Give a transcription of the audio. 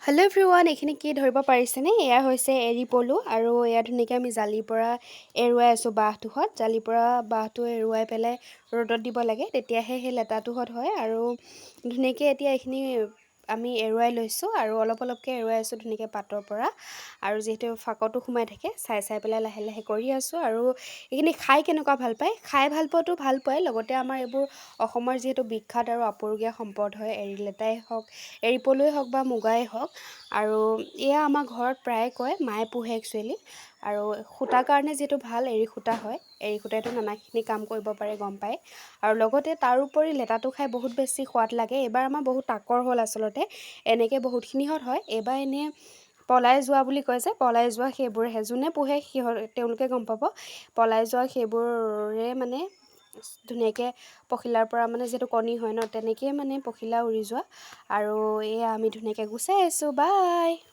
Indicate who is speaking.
Speaker 1: Hello' everyone, এইখিনি কি ধৰিব পাৰিছেনে? এয়া হৈছে এৰী পলু আৰু এয়া ধুনীয়াকৈ আমি জালিৰ পৰা এৰুৱাই আছোঁ বাঁহটোহঁত। জালিৰ পৰা বাঁহটো এৰুৱাই পেলাই ৰ'দত দিব লাগে, তেতিয়াহে সেই লেটাটোহঁত হয়। আৰু ধুনীয়াকৈ এতিয়া এইখিনি আমি এৰুৱাই লৈছোঁ আৰু অলপ অলপকৈ এৰুৱাই আছোঁ ধুনীয়াকৈ পাতৰ পৰা। আৰু যিহেতু ফাকতো সোমাই থাকে, চাই চাই পেলাই লাহে লাহে কৰি আছোঁ। আৰু এইখিনি খাই কেনেকুৱা ভাল পায়? খাই ভাল পোৱাটো ভাল পায়, লগতে আমাৰ এইবোৰ অসমৰ যিহেতু বিখ্যাত আৰু আপুৰুগীয়া সম্পদ হয়, এৰী লেটাই হওক, এৰী পলুৱেই হওক বা মুগাই হওক। আৰু এয়া আমাৰ ঘৰত প্ৰায়ে কয়, মায়ে পোহে একচুৱেলি। আৰু সূতাৰ কাৰণে যিহেতু ভাল, এৰী সূতা হয়, এৰী সূতাইতো নানাখিনি কাম কৰিব পাৰে গম পায়। আৰু লগতে তাৰোপৰি লেটাটো খাই বহুত বেছি সোৱাদ লাগে। এইবাৰ আমাৰ বহুত তাকৰ হ'ল আচলতে, এনেকৈ বহুতখিনিহঁত হয়। এইবাৰ এনেই পলাই যোৱা বুলি কয় যে, পলাই যোৱা সেইবোৰহে, যোনে পোহে তেওঁলোকে গম পাব। পলাই যোৱা সেইবোৰে মানে ধুনীয়াকৈ পখিলাৰ পৰা মানে যিহেতু কণী হয় ন, তেনেকৈয়ে মানে পখিলা উৰি যোৱা। আৰু এয়া আমি ধুনীয়াকৈ গুচাই আছোঁ। বাই।